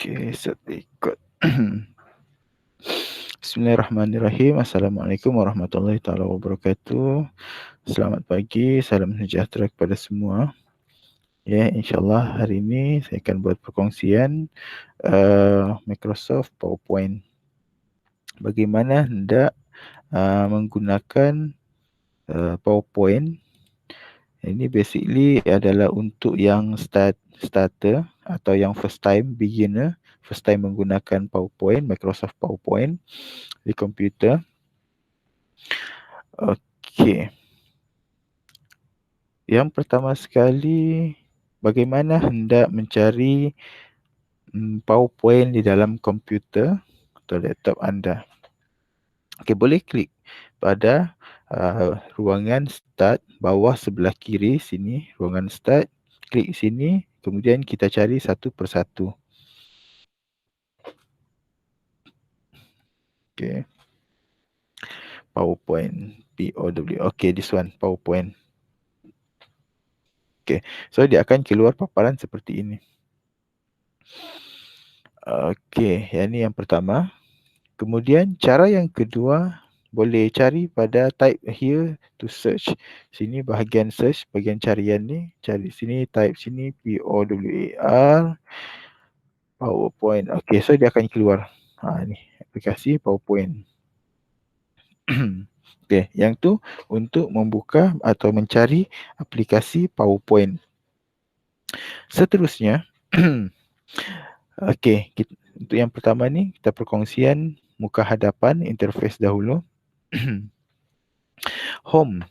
Okey, set ikut. Bismillahirrahmanirrahim. Assalamualaikum warahmatullahi taala wabarakatuh. Selamat pagi, salam sejahtera kepada semua. Ya, insyaAllah hari ini saya akan buat perkongsian Microsoft PowerPoint. Bagaimana hendak menggunakan PowerPoint. Ini basically adalah untuk yang starter atau yang first time beginner, first time menggunakan PowerPoint, Microsoft PowerPoint di komputer. Okey. Yang pertama sekali, bagaimana hendak mencari PowerPoint di dalam komputer atau laptop anda. Okey, boleh klik pada ruangan start bawah sebelah kiri sini, ruangan start. Klik sini, kemudian kita cari satu persatu. Okey. PowerPoint, POW. Okey, this one, PowerPoint. Okey, so dia akan keluar paparan seperti ini. Okey, yang ni yang pertama. Kemudian cara yang kedua, boleh cari pada type here to search. Sini bahagian search, bahagian carian ni, cari sini, type sini POWER PowerPoint. Okey, so dia akan keluar. Ni aplikasi PowerPoint. Okey, yang tu untuk membuka atau mencari aplikasi PowerPoint. Seterusnya, okey, untuk yang pertama ni kita perkongsian muka hadapan, interface dahulu. Home.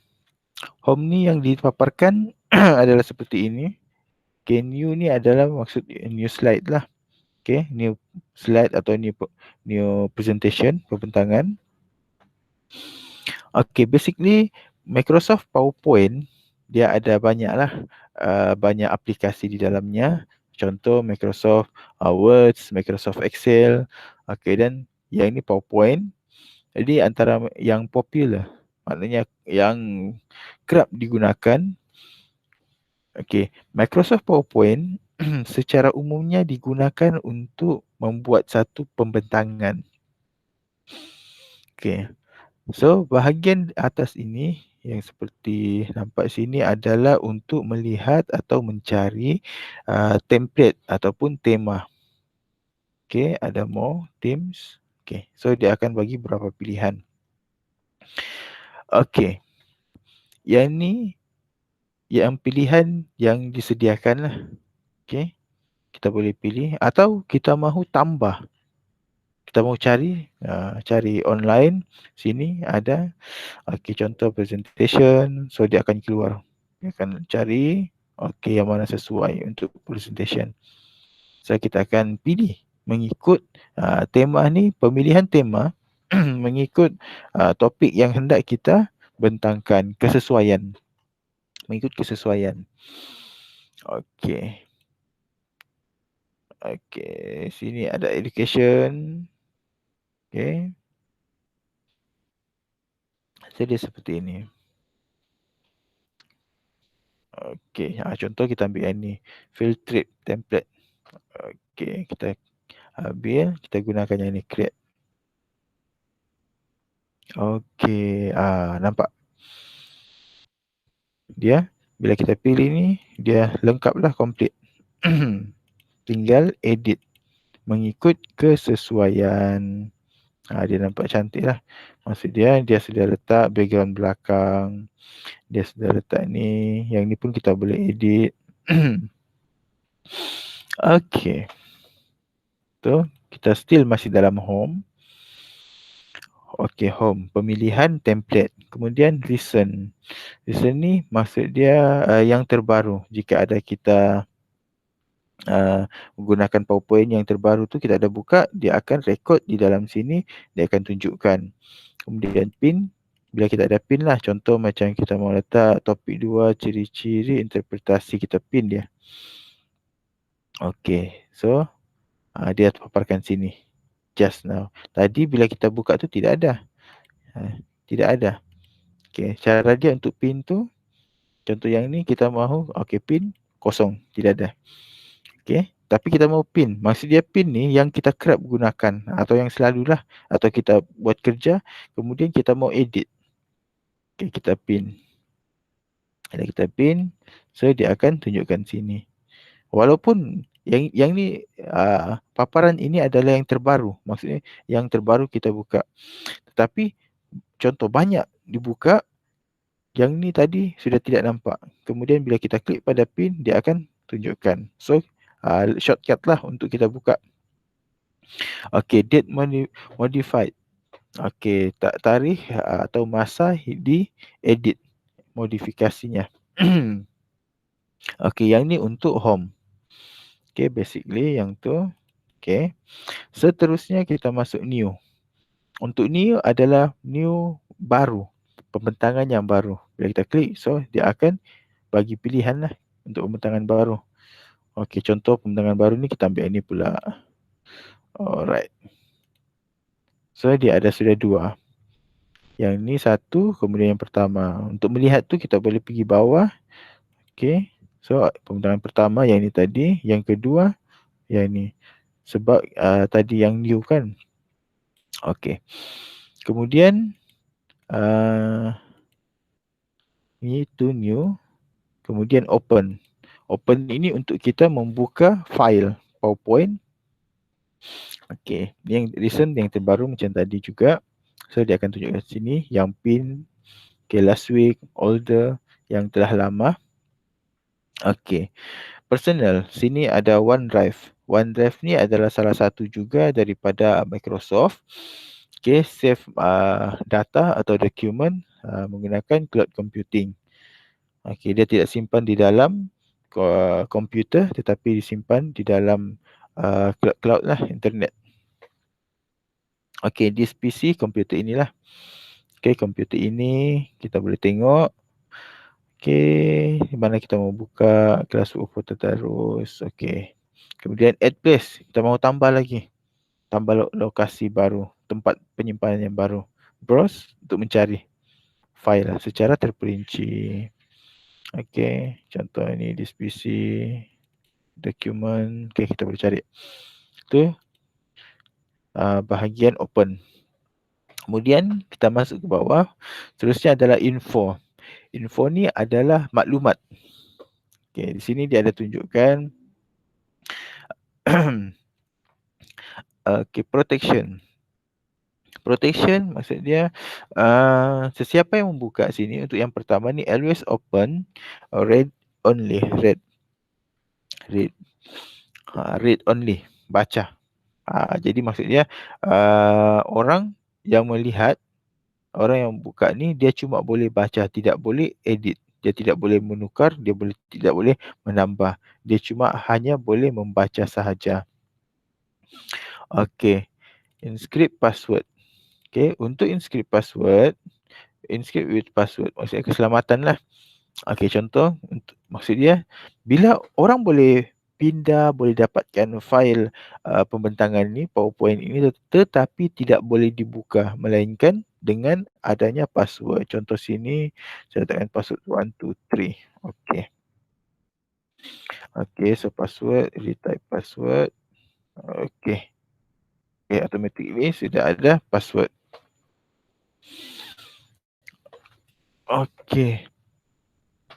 Home ni yang dipaparkan adalah seperti ini. Okay, new ni adalah maksud new slide lah. Okay, new slide atau new presentation, pembentangan. Okay, basically Microsoft PowerPoint dia ada banyak lah, banyak aplikasi di dalamnya. Contoh Microsoft Word, Microsoft Excel. Okay, dan yang ini PowerPoint. Jadi antara yang popular, maknanya yang kerap digunakan. Okey, Microsoft PowerPoint secara umumnya digunakan untuk membuat satu pembentangan. Okey. So, bahagian atas ini yang seperti nampak sini adalah untuk melihat atau mencari template ataupun tema. Okey, ada more, themes. Okey, so dia akan bagi beberapa pilihan. Okey. Yang ni yang pilihan yang disediakan lah. Okey. Kita boleh pilih atau kita mahu tambah. Kita mahu cari online, sini ada. Okey, contoh presentation, so dia akan keluar. Dia akan cari okey yang mana sesuai untuk presentation. So kita akan pilih mengikut tema ni, pemilihan tema mengikut topik yang hendak kita bentangkan, kesesuaian. Mengikut kesesuaian. Okey. Okey, sini ada education. Okey. So dia seperti ini. Okey, contoh kita ambil yang ni, field trip template. Okey, kita ambil, kita gunakan yang ni, create. Okey, nampak? Dia, bila kita pilih ni, dia lengkaplah, complete. Tinggal edit mengikut kesesuaian. Dia nampak cantik lah. Maksud dia sudah letak background belakang. Dia sudah letak ni. Yang ni pun kita boleh edit. Okey. Tu, kita still masih dalam home. Okey, home. Pemilihan template. Kemudian recent. Recent ni maksud dia yang terbaru. Jika ada kita menggunakan PowerPoint yang terbaru tu, kita ada buka, dia akan record di dalam sini, dia akan tunjukkan. Kemudian pin, bila kita ada pin lah, contoh macam kita mau letak topik 2, ciri-ciri interpretasi, kita pin dia. Okey, so dia paparkan sini, just now. Tadi bila kita buka tu tidak ada. Tidak ada. Okey, cara dia untuk pin tu, contoh yang ni kita mahu, okey, pin kosong, tidak ada. Okey, Tapi kita mau pin. Maksud dia pin ni yang kita kerap gunakan atau yang selalulah atau kita buat kerja, kemudian kita mau edit. Okay, kita pin. Kalau kita pin, so dia akan tunjukkan sini. Walaupun yang ni paparan ini adalah yang terbaru. Maksudnya yang terbaru kita buka. Tetapi contoh banyak dibuka, yang ni tadi sudah tidak nampak. Kemudian bila kita klik pada pin, dia akan tunjukkan. So shortcut lah untuk kita buka. Okay, date modified. Okay, tarikh atau masa di edit modifikasinya. Okay, yang ni untuk home. Okay, basically yang tu. Okay. Seterusnya kita masuk new. Untuk new adalah new baru. Pembentangan yang baru. Bila kita klik, so dia akan bagi pilihan lah untuk pembentangan baru. Okay, contoh pembentangan baru ni kita ambil ni pula. Alright. So dia ada sudah dua. Yang ni satu, kemudian yang pertama. Untuk melihat tu kita boleh pergi bawah. Okay. So pembentangan pertama yang ni tadi. Yang kedua yang ni. Sebab tadi yang new kan. Okay. Kemudian ni tu new. Kemudian open. Open ini untuk kita membuka file PowerPoint. Okay. Yang recent yang terbaru macam tadi juga. So dia akan tunjukkan sini yang pin. Okay, last week, older, yang telah lama. Okay. Personal, sini ada OneDrive. OneDrive ni adalah salah satu juga daripada Microsoft. Okay, save data atau dokumen menggunakan cloud computing. Okay, dia tidak simpan di dalam komputer tetapi disimpan di dalam cloud lah, internet. Okay, this PC, komputer inilah. Okay, komputer ini kita boleh tengok. Okay, mana kita mau buka kelas UFO terus. Okay. Kemudian add place, kita mau tambah lagi. Tambah lokasi baru, tempat penyimpanan yang baru. Browse untuk mencari file secara terperinci. Okay, contoh ini di PC, dokumen. Okay, kita boleh cari. Itu bahagian open. Kemudian kita masuk ke bawah. Seterusnya adalah info. Info ni adalah maklumat. Okay, di sini dia ada tunjukkan okay, protection. Protection maksud dia sesiapa yang membuka sini, untuk yang pertama ni always open read only, read only, baca. Jadi maksud dia orang yang melihat, orang yang buka ni dia cuma boleh baca, tidak boleh edit. Dia tidak boleh menukar, dia tidak boleh menambah. Dia cuma hanya boleh membaca sahaja. Okay. Encrypt password. Okay. Untuk encrypt password, encrypt with password. Maksudnya keselamatan lah. Okay, contoh. Maksud dia, bila orang boleh pindah, boleh dapatkan file pembentangan ni, PowerPoint ini, tetapi tidak boleh dibuka. Melainkan dengan adanya password. Contoh sini, saya letakkan password 123. Okay. Okay, so password, retype password. Okay. Okay, automatically sudah ada password. Okay.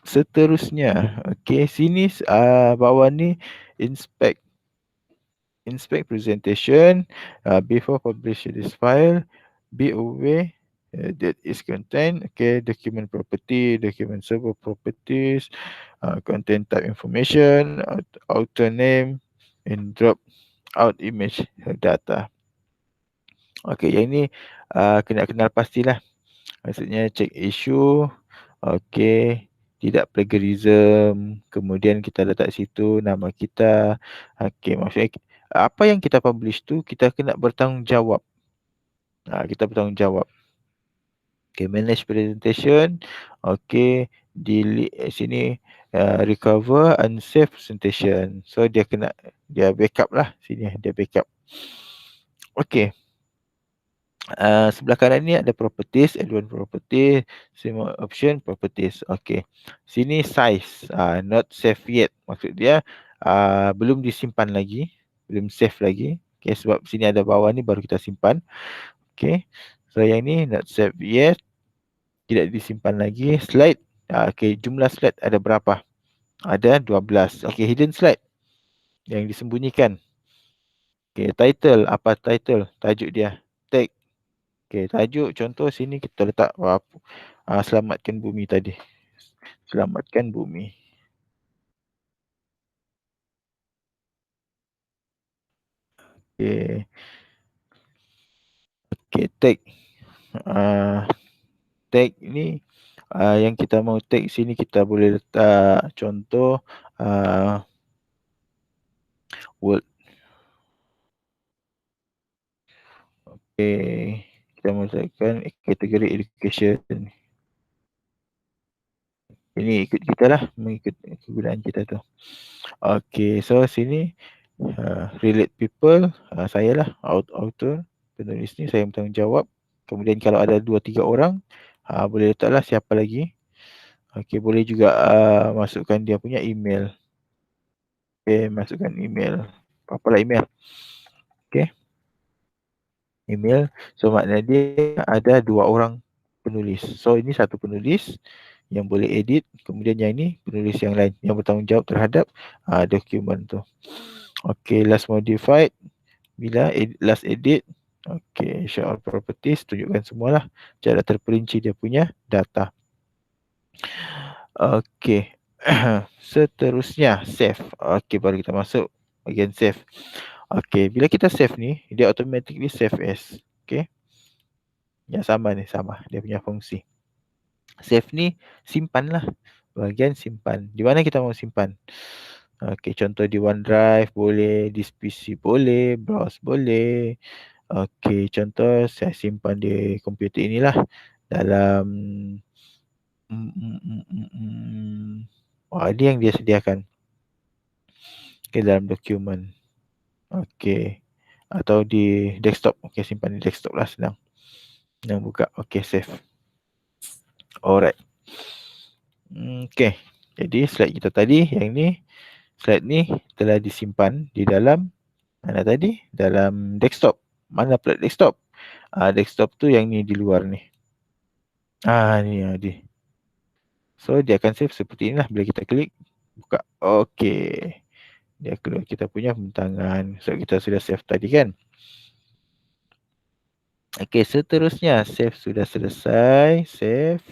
Seterusnya, okay, sini bawah ni inspect presentation. Before publish this file, be aware that is content. Okay, document property, document server properties, content type information, author name, and drop out image data. Okay, yang ni kena kenal pastilah. Maksudnya check issue. Okay, tidak plagiarism. Kemudian kita letak situ nama kita. Okay, maksudnya apa yang kita publish tu kita kena bertanggungjawab. Kita bertanggungjawab. Okay, manage presentation. Okay, delete sini recover unsaved presentation. So dia backup lah sini, dia backup. Okay. Sebelah kanan ni ada properties, advanced properties, semua option properties. Okay. Sini size, not save yet. Maksud dia belum disimpan lagi, belum save lagi. Okay, sebab sini ada bawah ni baru kita simpan. Okay, so yang ni not save yet, tidak disimpan lagi. Slide, okay, jumlah slide ada berapa? Ada 12. Okay, hidden slide yang disembunyikan. Okay, title, apa title? Tajuk dia. Tag. Okay, tajuk contoh sini kita letak selamatkan bumi tadi. Selamatkan bumi. Okay, okay, tag. Tag ni yang kita mau tag sini kita boleh letak contoh word. Okay, kita mau letakkan kategori education. Ini ikut kita lah, mengikut kegunaan kita tu. Okay, so sini relate people, saya lah author, penulis ni saya yang bertanggungjawab. Kemudian kalau ada 2-3 orang, boleh letaklah siapa lagi. Okay, boleh juga masukkan dia punya email. Okay, masukkan email. Apalah email. Okay, email. So maknanya dia ada 2 orang penulis. So ini satu penulis yang boleh edit. Kemudian yang ini penulis yang lain yang bertanggungjawab terhadap dokumen tu. Okay, last modified. Bila last edit. Okay, show all properties. Tunjukkan semualah. Cara terperinci dia punya data. Okay. Seterusnya save. Okay, baru kita masuk bahagian save. Okay, bila kita save ni, dia automatically save as. Okay. Ya, sama ni, sama. Dia punya fungsi. Save ni, simpan lah. Bahagian simpan. Di mana kita mau simpan? Okay, contoh di OneDrive boleh, di PC boleh, browse boleh. Okay, contoh saya simpan di komputer inilah. Dalam ini yang dia sediakan. Okay, dalam dokumen. Okay. Atau di desktop. Okay, simpan di desktop lah, senang. Senang buka. Okay, save. Alright. Okay. Jadi slide kita tadi, yang ni, slide ni telah disimpan di dalam mana tadi? Dalam desktop. Mana pula desktop? Desktop tu yang ni di luar ni. Ni dia. So dia akan save seperti inilah bila kita klik buka. Okay. Dia keluar kita punya pembentangan. So kita sudah save tadi kan. Okay, seterusnya save sudah selesai. Save.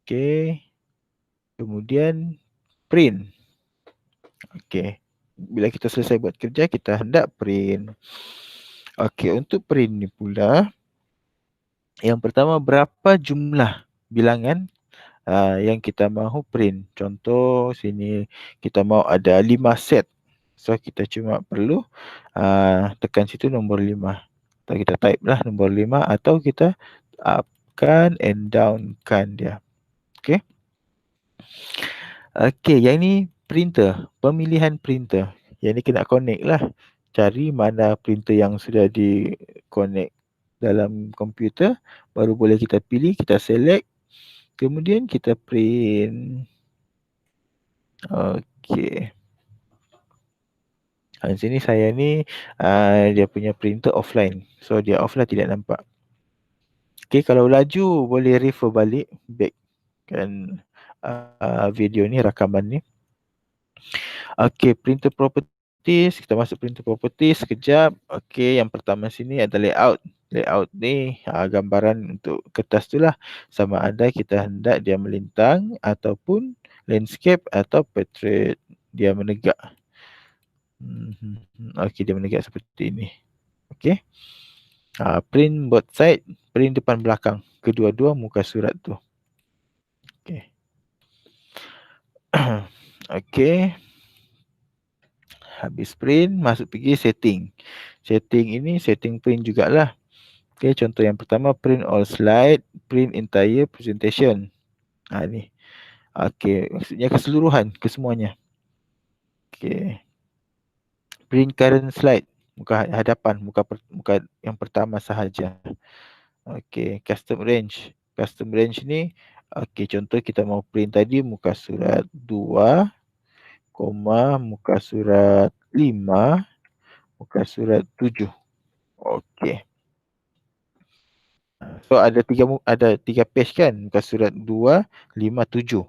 Okay. Kemudian print. Okay. Bila kita selesai buat kerja, kita hendak print. Okay, untuk print ni pula, yang pertama berapa jumlah bilangan yang kita mahu print. Contoh sini kita mahu ada 5 set. So kita cuma perlu tekan situ nombor 5. Atau kita type lah nombor 5 atau kita upkan and downkan dia. Okay. Okay, yang ni printer. Pemilihan printer. Yang ni kena connect lah. Cari mana printer yang sudah di connect dalam komputer. Baru boleh kita pilih, kita select. Kemudian kita print. Okay. Di sini saya ni dia punya printer offline. So dia off lah, tidak nampak. Okay, kalau laju boleh refer balik back kan video ni, rakaman ni. Okay, printer properties. Kita masuk printer properties sekejap. Okay, yang pertama sini ada layout. Layout ni gambaran untuk kertas tu lah. Sama ada kita hendak dia melintang ataupun landscape atau portrait, dia menegak. Okay, dia menegak seperti ini. Okay. Print both side, print depan belakang. Kedua-dua muka surat tu. Okay. Okay. Habis print, masuk pergi setting. Setting ini setting print jugalah. Okay, contoh yang pertama print all slide, print entire presentation. Ni. Okay, maksudnya keseluruhan, kesemuanya. Okay. Print current slide, muka hadapan, muka yang pertama sahaja. Okay, custom range. Custom range ni, okay, contoh kita mau print tadi muka surat 2, koma, muka surat 5, muka surat 7. Okey. So ada tiga page kan, muka surat 2, 5, 7.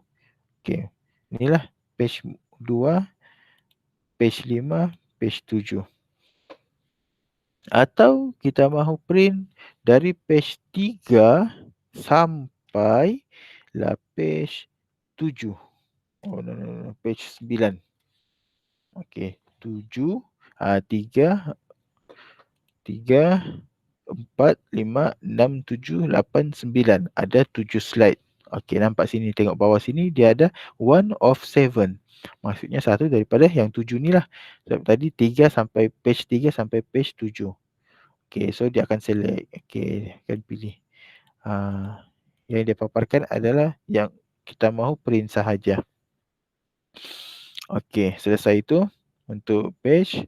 Okey. Inilah page 2, page 5, page 7. Atau kita mahu print dari page 3 sampai lah page 7. Oh no, page 9. Okey, 7, 3, 4, 5, 6, 7, 8, 9. Ada 7 slide. Okey, nampak sini, tengok bawah sini dia ada 1 of 7. Maksudnya satu daripada yang 7 ni lah. Sebab tadi 3 sampai page 3 sampai page 7. Okey, so dia akan select. Okey, akan pilih. Yang dia paparkan adalah yang kita mahu print sahaja. Okey, selesai itu untuk page.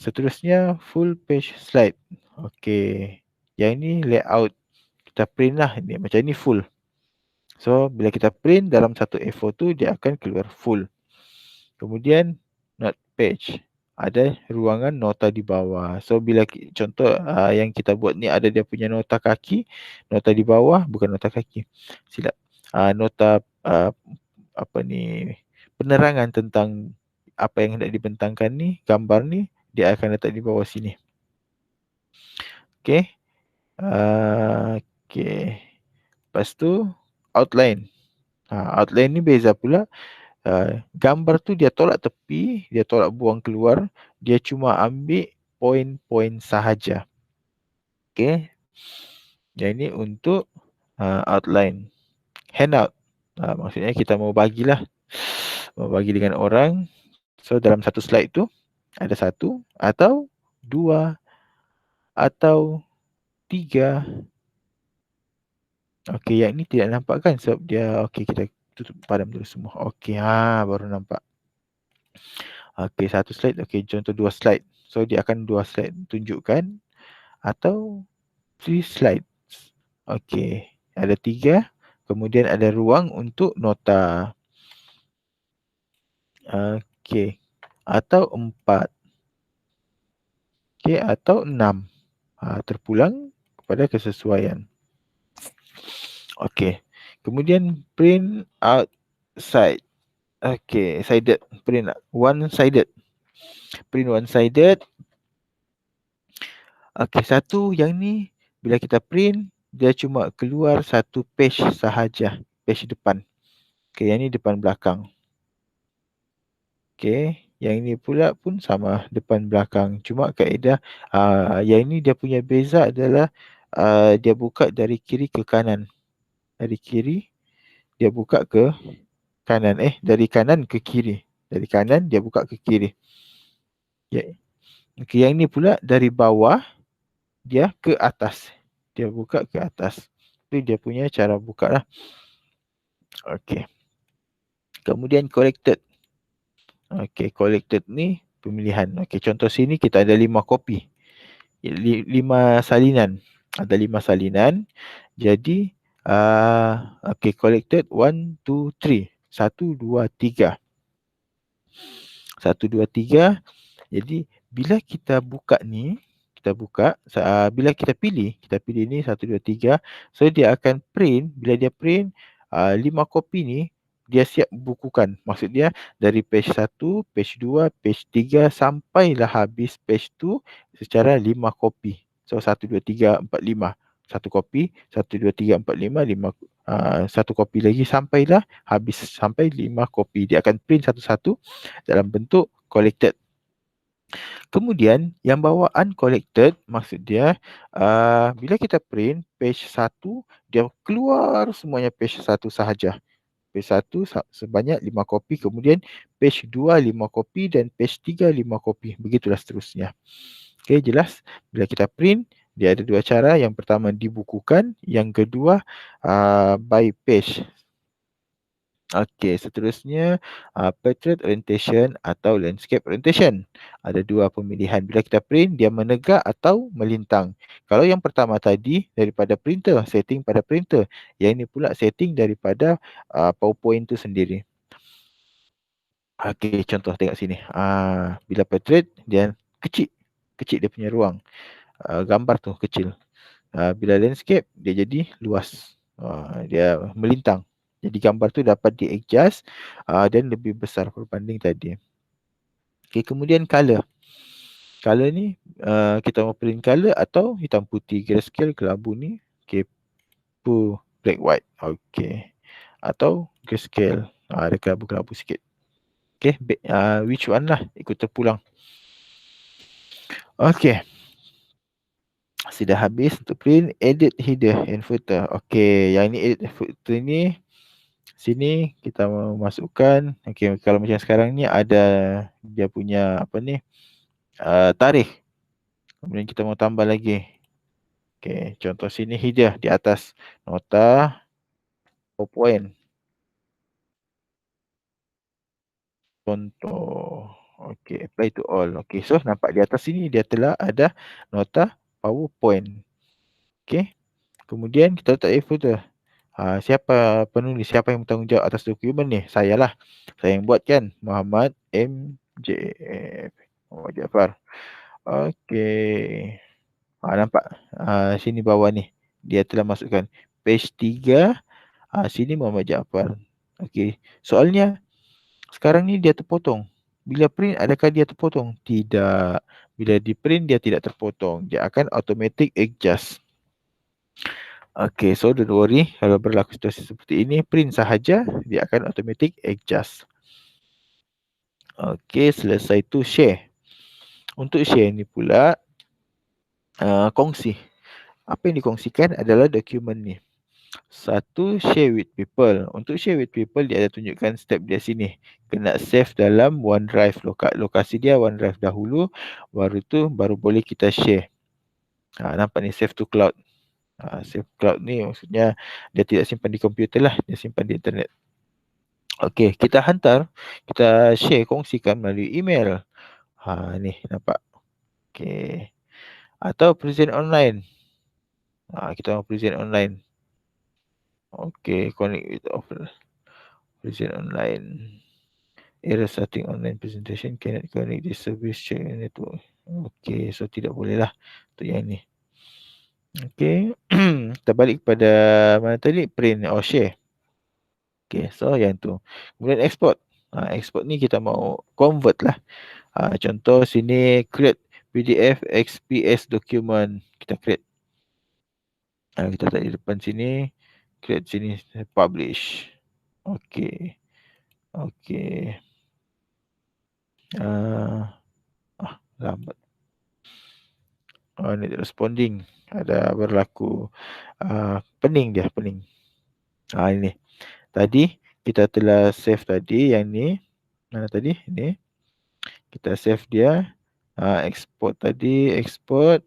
Seterusnya full page slide. Okey, yang ini layout. Kita print lah, ini macam ni full. So bila kita print dalam satu A4 tu dia akan keluar full. Kemudian note page, ada ruangan nota di bawah. So bila contoh yang kita buat ni ada dia punya nota kaki, nota di bawah, bukan nota kaki, silap. Nota apa ni, penerangan tentang apa yang hendak dibentangkan ni, gambar ni dia akan letak di bawah sini. Okey. Okey. Lepas tu outline. Outline ni beza pula. Gambar tu dia tolak tepi, dia tolak buang keluar, dia cuma ambil poin-poin sahaja. Okey. Yang ini untuk outline. Handout. Maksudnya kita mau bagilah. Mau bagi dengan orang. So dalam satu slide tu ada satu atau dua atau tiga. Okey, yang ni tidak nampak kan sebab dia, okey kita tutup padam dulu semua. Okey, baru nampak. Okey, satu slide, okey contoh dua slide. So dia akan dua slide tunjukkan atau 3 slides. Okey, ada 3. Kemudian ada ruang untuk nota. Okey, atau 4. Okey, atau 6. Terpulang kepada kesesuaian. Okey, kemudian print outside. Okey, sided, print one-sided. Print one-sided. Okey, satu yang ni bila kita print dia cuma keluar satu page sahaja, page depan. Okey, yang ni depan belakang. Okey, yang ini pula pun sama, depan belakang. Cuma kaedah yang ini dia punya beza adalah dia buka dari kiri ke kanan. Dari kiri dia buka ke kanan. Dari kanan ke kiri. Dari kanan dia buka ke kiri. Okey, yang ini pula dari bawah dia ke atas. Dia buka ke atas. Itu dia punya cara buka lah. Okey. Kemudian collected. Okey, collected ni pemilihan. Okey, contoh sini kita ada 5 kopi. 5 salinan. Ada 5 salinan. Jadi okey, collected 1, 2, 3. 1, 2, 3. 1, 2, 3. Jadi bila kita buka ni, bila kita pilih ni 1, 2, 3. So dia akan print, bila dia print 5 kopi ni dia siap bukukan. Maksud dia dari page 1, page 2, page 3 sampailah habis page tu secara 5 kopi. So 1, 2, 3, 4, 5. 1 kopi, 1, 2, 3, 4, 5, 1 kopi lagi sampailah habis sampai 5 kopi. Dia akan print satu-satu dalam bentuk collected. Kemudian yang bawah uncollected maksud dia bila kita print page 1 dia keluar semuanya page 1 sahaja. Page 1 sebanyak 5 kopi, kemudian page 2 5 kopi dan page 3 5 kopi. Begitulah seterusnya. Okey, jelas? Bila kita print dia ada dua cara. Yang pertama dibukukan, yang kedua by page. Okey, seterusnya portrait orientation atau landscape orientation. Ada dua pemilihan. Bila kita print, dia menegak atau melintang. Kalau yang pertama tadi daripada printer, setting pada printer. Yang ini pula setting daripada PowerPoint itu sendiri. Okey, contoh tengok sini. Bila portrait dia kecil. Kecil dia punya ruang. Gambar tu kecil. Bila landscape dia jadi luas. Dia melintang. Jadi gambar tu dapat di-adjust dan lebih besar berbanding tadi. Okey, kemudian color. Color ni kita mau print color atau hitam putih, grayscale, kelabu ni. Okey, black white. Okey. Atau grayscale. Ada kelabu-kelabu sikit. Okay, which one lah, ikut terpulang. Okay, sudah habis untuk print. Edit header and footer. Okay, yang ni edit footer ni, sini kita mau masukkan. Okay, kalau macam sekarang ni ada dia punya apa ni, tarikh. Kemudian kita mau tambah lagi. Okay, contoh sini header di atas nota PowerPoint. Contoh. Okay, apply to all. Okay, so nampak di atas sini dia telah ada nota PowerPoint. Okay. Kemudian kita letak footer. Siapa penulis, siapa yang bertanggungjawab atas dokumen ni? Saya lah. Saya yang buat kan. Muhammad MJF. Muhammad Jaafar. Okey. Nampak sini bawah ni. Dia telah masukkan page 3. Sini Muhammad Jaafar. Okey. Soalnya sekarang ni dia terpotong. Bila print adakah dia terpotong? Tidak. Bila di print dia tidak terpotong. Dia akan automatic adjust. Okay, so don't worry. Kalau berlaku situasi seperti ini, print sahaja, dia akan automatic adjust. Okay, selesai tu share. Untuk share ni pula, kongsi. Apa yang dikongsikan adalah dokumen ni. Satu, share with people. Untuk share with people, dia ada tunjukkan step dia sini. Kena save dalam OneDrive. Lokasi dia OneDrive dahulu. Baru boleh kita share. Nampak ni, save to cloud. Save cloud ni maksudnya dia tidak simpan di komputer lah, dia simpan di internet. Okey, kita hantar, kita share, kongsikan melalui email. Ni nampak. Okey. Atau present online. Kita mau present online. Okey, connect with offer. Present online. Error starting online presentation cannot connect this service check network. Okey, so tidak boleh lah untuk yang ni. Okey. Kita balik kepada mana tadi? Print or share. Okay, so yang tu. Kemudian export. Export ni kita mau convert lah. Contoh sini create PDF XPS document. Kita create. Kita letak di depan sini. Create sini. Publish. Okay. Okay. Lambat. Need responding. Ada berlaku. Pening dia. Pening. Ini. Tadi kita telah save tadi yang ni. Mana tadi? Ini. Kita save dia. Export tadi. Export.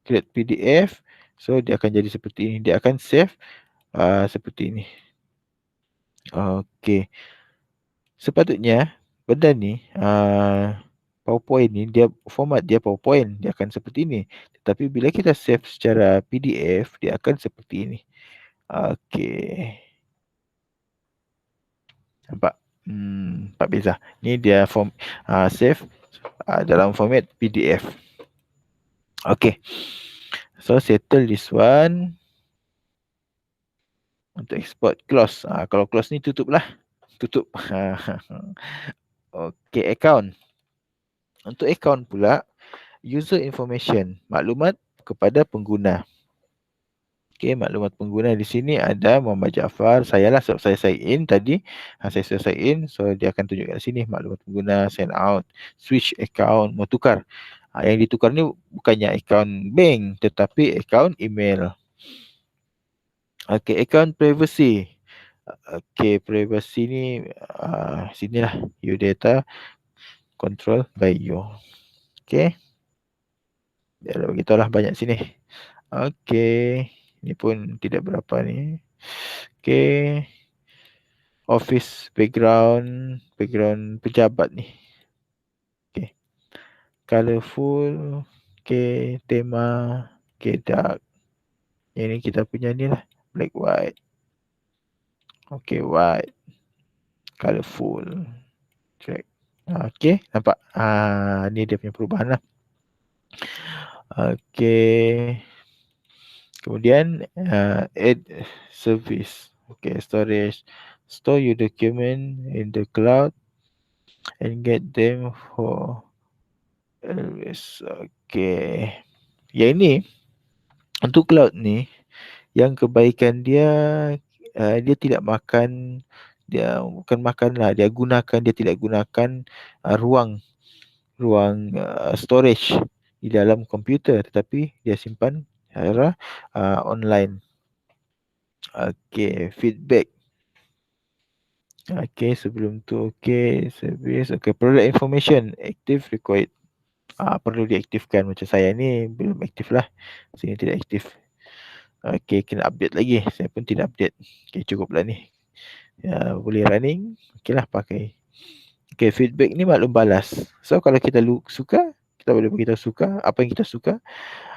Create PDF. So dia akan jadi seperti ini. Dia akan save seperti ini. Okey. Sepatutnya benda ni PowerPoint ni dia format dia PowerPoint, dia akan seperti ini. Tetapi bila kita save secara PDF dia akan seperti ini. Okey. Nampak? Nampak beza. Ni dia save dalam format PDF. Okey. So settle this one. Untuk export close. Kalau close ni tutup lah. Tutup. Okey, account. Untuk account pula, user information, maklumat kepada pengguna. Okey, maklumat pengguna di sini ada Muhammad Jaafar. Saya lah sebab saya sign in tadi. Saya sudah sign in. So dia akan tunjukkan di sini maklumat pengguna, send out, switch account, mau tukar. Yang ditukar ni bukannya account bank tetapi account email. Okey, account privacy. Okey, privacy ni sinilah your data control by you. Okey. Dia dah beritahu lah banyak sini. Okey. Ni pun tidak berapa ni. Okey. Office background pejabat ni. Okey. Colorful. Okey, tema. Okey, dark. Yang ni kita punya ni lah. Black white. Okey, white. Colorful. Check. Okey, nampak? Ni dia punya perubahan lah. Okey. Kemudian add service. Okay, storage. Store your document in the cloud and get them for always. Okay. Yang ini untuk cloud ni, yang kebaikan dia dia tidak makan, dia bukan makan lah, dia tidak gunakan ruang storage di dalam komputer, tetapi dia simpan secara online. Okay, feedback. Okay, sebelum tu okay, service. Okay, product information active required. Perlu diaktifkan, macam saya ni belum aktif lah. Sini tidak aktif. Okay, kena update lagi. Saya pun tidak update. Okay, cukup lah ni. Boleh running. Okay lah, pakai. Okay, feedback ni maklum balas. So, kalau kita suka, kita boleh beritahu suka. Apa yang kita suka.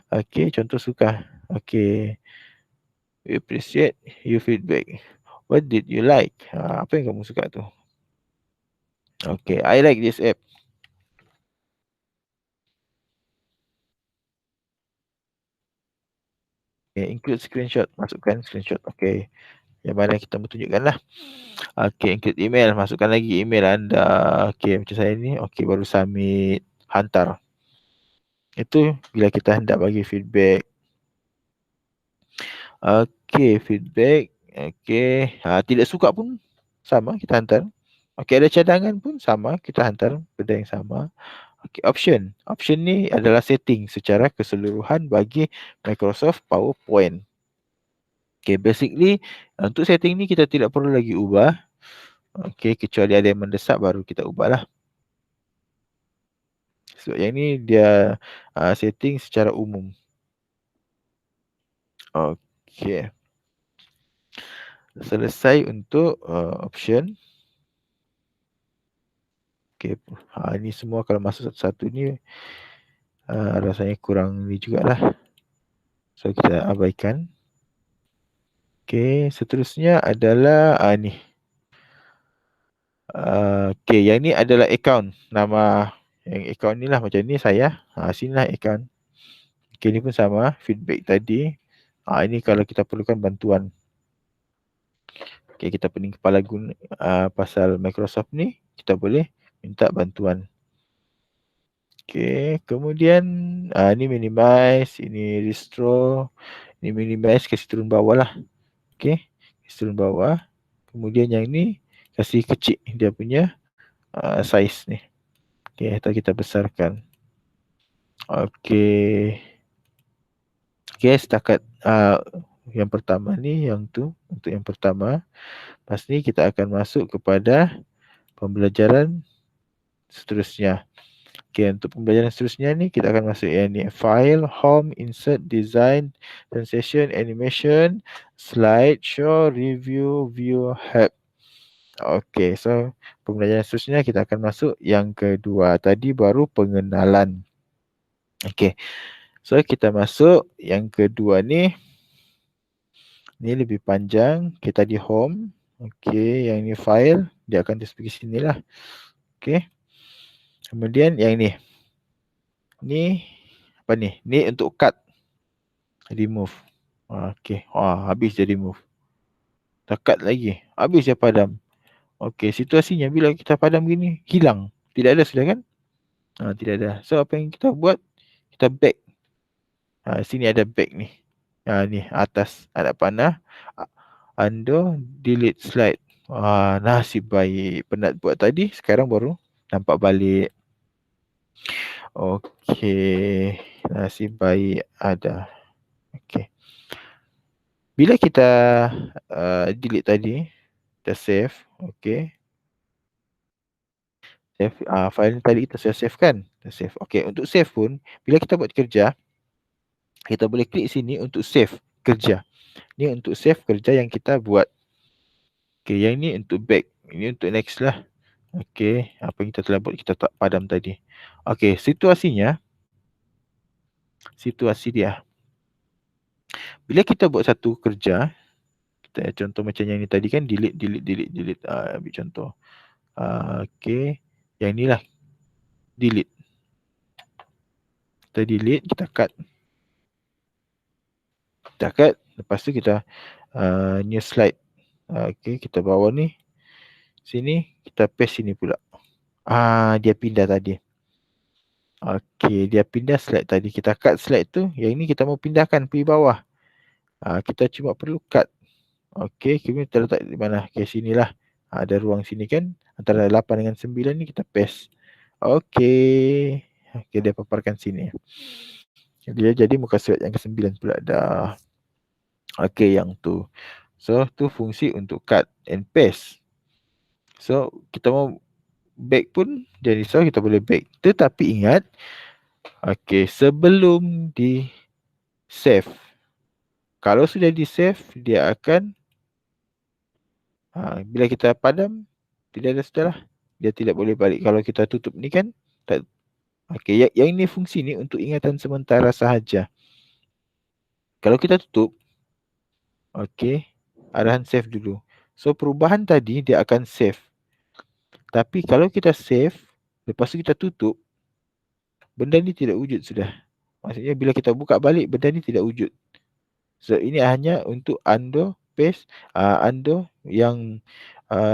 Okay, contoh suka. Okay. We appreciate your feedback. What did you like? Apa yang kamu suka tu? Okay, I like this app. Okay, include screenshot. Masukkan screenshot. Okay. Yang mana kita mau tunjukkan lah. Okay, include email. Masukkan lagi email anda. Okay, macam saya ni. Okay, baru submit. Hantar. Itu bila kita hendak bagi feedback. Okay, feedback. Okay. Tidak suka pun sama, kita hantar. Okay, ada cadangan pun sama, kita hantar benda yang sama. Okay, option. Option ni adalah setting secara keseluruhan bagi Microsoft PowerPoint. Okay, basically untuk setting ni kita tidak perlu lagi ubah. Okay, kecuali ada yang mendesak baru kita ubahlah. So, yang ni dia setting secara umum. Okay. Selesai untuk option. Okay. Ini semua kalau masuk satu-satu ni rasanya kurang ni jugalah. So, kita abaikan. Okay, seterusnya adalah ni. Okay, yang ni adalah account. Nama yang account ni lah macam ni saya. Sinilah account. Okay, ni pun sama. Feedback tadi. Ini kalau kita perlukan bantuan. Okay, kita pening kepala guna pasal Microsoft ni, kita boleh minta bantuan. Okay, kemudian ni minimize, ini restore, ini minimize, kasih turun bawah lah. Okay, kasih turun bawah. Kemudian yang ni, kasih kecil dia punya size ni. Okay, atau kita besarkan. Okay. Okay, setakat yang pertama ni, yang tu, untuk yang pertama. Lepas ni kita akan masuk kepada pembelajaran seterusnya. Okay, untuk pembelajaran seterusnya ni kita akan masuk yang ni. File, home, insert, design, transition, animation, slide, show, review, view, help. Okay, so pembelajaran seterusnya kita akan masuk yang kedua. Tadi baru pengenalan. Okay, so kita masuk yang kedua ni. Ni lebih panjang. Kita di home. Okay, yang ni file. Dia akan terus pergi sini lah. Okay. Kemudian yang ni. Ni apa ni? Ni untuk cut. Remove. Okay. Habis dia remove. Kita cut lagi. Habis dia padam. Okay, situasinya bila kita padam gini, hilang. Tidak ada sudah kan? Tidak ada. So, apa yang kita buat? Kita back. Sini ada back ni. Ni atas. Ada panah. Undo, delete slide. Nasib baik. Penat buat tadi. Sekarang baru nampak balik. Okay. Nasib baik ada. Okay. Bila kita delete tadi, kita save. Okay. Save, file tadi kita sudah save kan? Kita save. Okay. Untuk save pun, bila kita buat kerja, kita boleh klik sini untuk save kerja. Ni untuk save kerja yang kita buat. Okay. Yang ni untuk back. Ini untuk next lah. Okay. Apa yang kita telah buat, kita tak padam tadi. Okay. Situasinya. Situasi dia. Bila kita buat satu kerja, kita contoh macam yang ni tadi kan, delete. Ambil contoh. Okay. Yang ni lah, delete. Kita delete, kita cut. Kita cut, lepas tu kita new slide. Okay, kita bawa ni sini, kita paste sini pula. Dia pindah tadi. Okay, dia pindah slide tadi. Kita cut slide tu. Yang ini kita mau pindahkan pergi bawah. Kita cuma perlu cut. Okay, kemudian kita letak di mana? Okay, sinilah. Ada ruang sini kan. Antara 8 dengan 9 ni kita paste. Okay. Okay, dia paparkan sini. Dia jadi muka surat yang ke-9 pula dah. Okay, yang tu. So, tu fungsi untuk cut and paste. So, kita mau back pun jadi risau, kita boleh back. Tetapi ingat, okay, sebelum di save. Kalau sudah di save, dia akan bila kita padam, tidak ada sudahlah. Dia tidak boleh balik. Kalau kita tutup ni kan, tak. Okay, yang ini fungsi ni untuk ingatan sementara sahaja. Kalau kita tutup, okay, arahan save dulu. So, perubahan tadi dia akan save. Tapi kalau kita save, lepas tu kita tutup, benda ni tidak wujud sudah. Maksudnya bila kita buka balik, benda ni tidak wujud. So, ini hanya untuk undo, paste, undo yang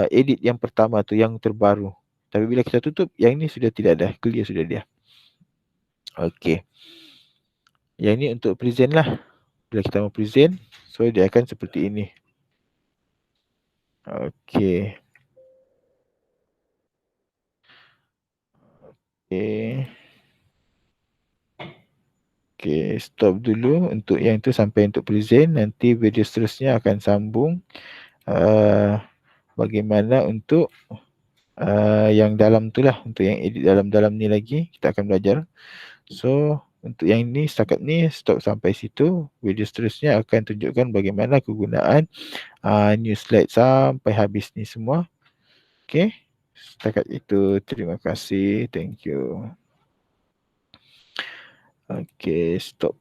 edit yang pertama tu, yang terbaru. Tapi bila kita tutup, yang ni sudah tidak ada. Clear sudah dia. Okay. Yang ni untuk present lah. Bila kita mau present, so dia akan seperti ini. Okay. Okay. Okay, stop dulu untuk yang tu sampai untuk present. Nanti video seterusnya akan sambung bagaimana untuk yang dalam tu lah. Untuk yang edit dalam-dalam ni lagi kita akan belajar. So, untuk yang ni setakat ni stop sampai situ. Video seterusnya akan tunjukkan bagaimana kegunaan new slide sampai habis ni semua. Okay, setakat itu. Terima kasih. Thank you. Okay, stop.